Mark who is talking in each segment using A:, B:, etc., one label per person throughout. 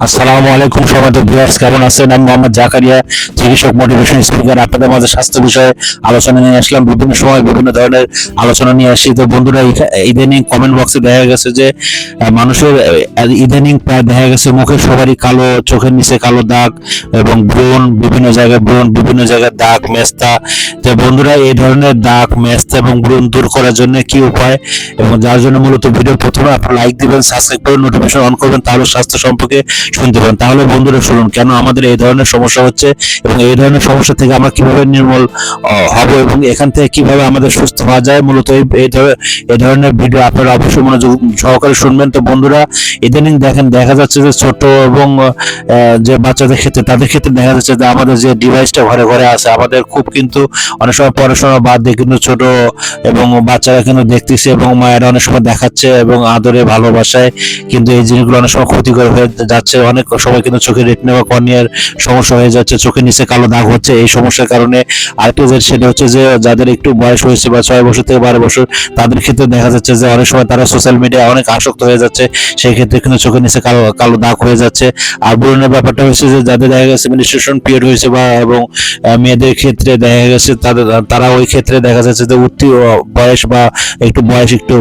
A: আসসালামু আলাইকুম সম্মানিত ভিউয়ার্স, কেমন আছেন? আমি মোহাম্মদ জাকারিয়া, চিকিৎসক, মোটিভেশন স্পিকার। আপনাদের মাঝে স্বাস্থ্য বিষয়ে আলোচনা নিয়ে আসলাম। বিভিন্ন সময় বিভিন্ন ধরনের আলোচনা নিয়ে আসি। তো বন্ধুরা, ইদানিং কমেন্ট বক্সে দেখা গেছে যে মানুষের ইদানিং প্রায় দেখা গেছে মুখের সবারই কালো, চোখের নিচে কালো দাগ এবং ব্রণ, বিভিন্ন জায়গায় দাগ, মেস্তা। তো বন্ধুরা, এই ধরনের দাগ, মেস্তা এবং ব্রণ দূর করার জন্য কি উপায়, এবং যার জন্য মূলত ভিডিও প্রথমে আপনারা লাইক দিবেন, সাবস্ক্রাইব করে নোটিফিকেশন অন করবেন, তাহলে স্বাস্থ্য সম্পর্কে শুনতে পারেন। তাহলে বন্ধুরা শুনুন, কেন আমাদের এই ধরনের সমস্যা হচ্ছে এবং এই ধরনের সমস্যা থেকে আমরা কিভাবে নির্মূল হব এবং এখান থেকে কিভাবে আমাদের সুস্থ হওয়া যায়। মূলত এই ধরনের ভিডিও আপনারা অবশ্যই মনোযোগ সহকারে শুনবেন। তো বন্ধুরা, ইদানিং দেখা যাচ্ছে যে ছোট এবং যে বাচ্চাদের ক্ষেত্রে, তাদের ক্ষেত্রে দেখা যাচ্ছে যে আমাদের যে ডিভাইসটা ঘরে ঘরে আছে, আমাদের খুব কিন্তু অনেক সময় পড়াশোনা বাদ দিয়ে কিন্তু ছোট এবং বাচ্চারা কিন্তু দেখতেছে এবং মায়েরা অনেক সময় দেখাচ্ছে এবং আদরে ভালোবাসায় কিন্তু এই জিনিসগুলো অনেক সময় ক্ষতিকর হয়ে যাচ্ছে। অনেক সময় কিন্তু চোখের রেটিনা বা কর্নিয়ার সমস্যা হয়ে যাচ্ছে, চোখের নিচে কালো দাগ হচ্ছে। এই সমস্যার কারণে আরেকটা সেটা হচ্ছে যে যাদের একটু বয়স হয়েছে বা 6 বছর থেকে 12 বছর, তাদের ক্ষেত্রে দেখা যাচ্ছে যে অনেক সময় তারা সোশ্যাল মিডিয়ায় অনেক আসক্ত হয়ে যাচ্ছে, সেই ক্ষেত্রে কিন্তু চোখের নিচে কালো কালো দাগ হয়ে যাচ্ছে। আর ব্রণের ব্যাপারটা হচ্ছে যে যাদের দেখা গেছে মেনস্ট্রুয়েশন পিরিয়ড হয়েছে বা এবং মেয়েদের ক্ষেত্রে দেখা গেছে তারা ওই ক্ষেত্রে দেখা যাচ্ছে যে উঠতি বয়স বা একটু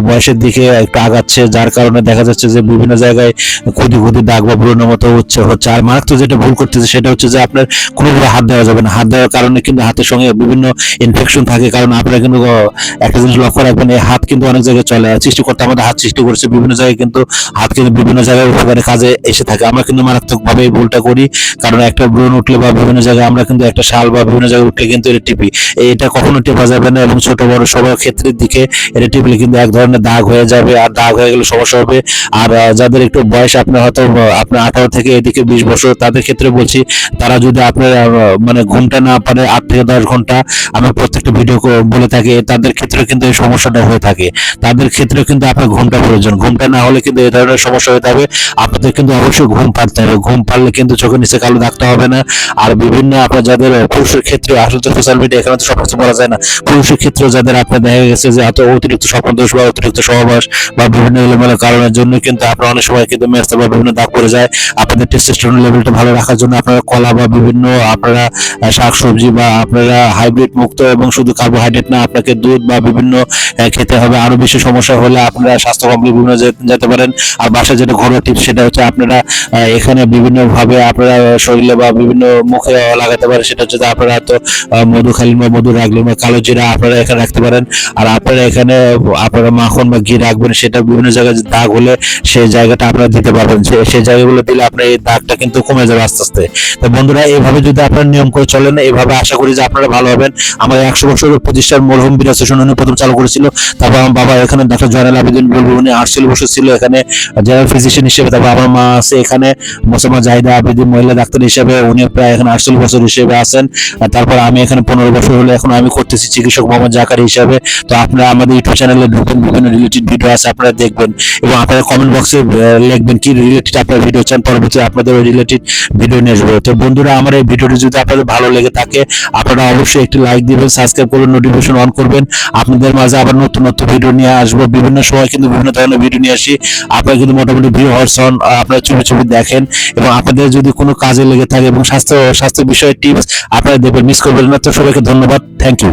A: বয়সের দিকে একটু আগাচ্ছে, যার কারণে দেখা যাচ্ছে যে বিভিন্ন জায়গায় ক্ষুদি ক্ষুদি দাগ বা ব্রণের মতো হচ্ছে। আর মারাত্মক যেটা ভুল করতেছে সেটা হচ্ছে যে আপনার কোনোভাবে হাত দেওয়া যাবে না। হাত দেওয়ার কারণে কিন্তু হাতের সঙ্গে বিভিন্ন ইনফেকশন থাকে। কারণ আপনারা কিন্তু একটা জিনিস লক্ষ্য রাখবেন, এই হাত কিন্তু অনেক জায়গায় চলে। সৃষ্টিকর্তা আমাদের হাত সৃষ্টি করেছে বিভিন্ন জায়গায়, কিন্তু হাত কিন্তু বিভিন্ন জায়গায় উপকারী কাজে এসে থাকে। আমরা কিন্তু মারাত্মকভাবে এই ভুলটা করি, কারণ একটা ব্রণ উঠলে বা বিভিন্ন জায়গায় আমরা কিন্তু একটা শাল বা বিভিন্ন জায়গায় উঠলে কিন্তু এটা টিপি। এটা কখনো টেপা যাবে না এবং ছোট বড় সবার ক্ষেত্রের দিকে এটা টিপলে কিন্তু এক ধরনের দাগ হয়ে যাবে, আর দাগ হয়ে গেলে সমস্যা হবে। আর যাদের একটু বয়স আপনার হয়তো আপনার 18 থেকে এদিকে 20 বছর, তাদের ক্ষেত্রে বলছি, তারা যদি আপনার মানে ঘুমটা না পারে 8 থেকে 10 ঘন্টা, আমি প্রত্যেকটা ভিডিও বলে থাকি, তাদের ক্ষেত্রে কিন্তু এই সমস্যাটা হয়ে থাকে। তাদের ক্ষেত্রে কিন্তু আপনার ঘুমটা প্রয়োজন। ঘুমটা না হলে কিন্তু এই ধরনের সমস্যা হয়ে যাবে। আপনাদের কিন্তু অবশ্যই ঘুম পাড়তে হবে। ঘুম পারলে কিন্তু চোখের নিচে কালো দাগটা হবে না। আর বিভিন্ন আপনার যাদের পুরুষের ক্ষেত্রে, আসলে সোশ্যাল মিডিয়া এখানে তো সবকিছু বলা যায় না, পুরুষের ক্ষেত্রে যাদের আপনার দেখা গেছে যে এত অতিরিক্ত স্বপ্নদোষ বা অতিরিক্ত সহবাস বা বিভিন্ন এলোমেলো কারণের জন্য কিন্তু আপনার অনেক সময় কিন্তু মেস্তা বা বিভিন্ন দাগ পড়ে যায়। আপনাদের টেস্টোস্টেরন লেভেলটা ভালো রাখার জন্য আপনারা কলা বা বিভিন্ন আপনারা শাকসবজি বা আপনারা হাইব্রিড মুক্ত এবং শুধু কার্বোহাইড্রেট না, আপনাকে দুধ বা বিভিন্ন খেতে হবে। আরো বেশি সমস্যা হলে আপনারা স্বাস্থ্য কমপ্লিট বিভিন্ন যেতে পারেন। আর বাসায় যেটা ঘরোয়া টিপস, সেটা হচ্ছে আপনারা এখানে বিভিন্ন ভাবে আপনারা শরীরে বা বিভিন্ন মুখে লাগাতে পারেন। সেটা হচ্ছে আপনারা তো মধু খাইলেন বা মধু রাখলেন বা কালো জিরা আপনারা এখানে রাখতে পারেন। আর আপনারা এখানে আপনারা মাখন বা ঘি রাখবেন, সেটা বিভিন্ন জায়গায় দাগ হলে সেই জায়গাটা আপনারা দিতে পারবেন। সেই জায়গাগুলো দিলে আপনার এই দাগটা কিন্তু কমে যাবে আস্তে আস্তে। তো বন্ধুরা, এইভাবে যদি আপনারা নিয়ম করে চলেন, এইভাবে আশা করি যে আপনারা ভালো হবেন। আমার 100 বছরের প্রতিষ্ঠার মরহুম বিরাজ হোসেন উনি প্রথম চালু করেছিল। তারপর আমার বাবা এখানে ডাক্তার জয়নাল আবেদিন বুলবুল, উনি 48 বছর ছিল এখানে জেনারেল ফিজিশিয়ান হিসেবে। তারপর আমার মা আছে এখানে মোসাম্মদ জাহিদা আবেদিন মহিলা ডাক্তার হিসেবে, উনি প্রায় এখানে 48 বছর হিসেবে আছেন। তারপর আমি এখানে 15 বছর হলে এখন আমি করতেছি চিকিৎসক মোহাম্মদ জাকারি হিসেবে। তো আপনারা আমাদের ইউটিউব চ্যানেলে ঢুকবেন, বিভিন্ন রিলেটেড ভিডিও আছে, আপনারা দেখবেন এবং আপনারা কমেন্ট বক্সে লিখবেন কি রিলেটেড আপনার ভিডিও চান, পরবর্তী আপনাদের ওই রিলেটেড ভিডিও নিয়ে আসবো। তো বন্ধুরা, আমার এই ভিডিওটি যদি আপনাদের ভালো লেগে থাকে, আপনারা অবশ্যই একটি লাইক দিবেন, সাবস্ক্রাইব করবেন, নোটিফিকেশন অন করবেন। আপনাদের মাঝে আবার নতুন নতুন ভিডিও নিয়ে আসবো। বিভিন্ন সময় কিন্তু বিভিন্ন ধরনের ভিডিও নিয়ে আসি। আপনারা কিন্তু মোটামুটি ভিউ হর্স হন, আপনারা ছবি দেখেন এবং আপনাদের যদি কোনো কাজে লেগে থাকে এবং স্বাস্থ্য বিষয়ে টিপস আপনারা দেখবেন, মিস করবেন না। তো সবাইকে ধন্যবাদ, থ্যাংক ইউ।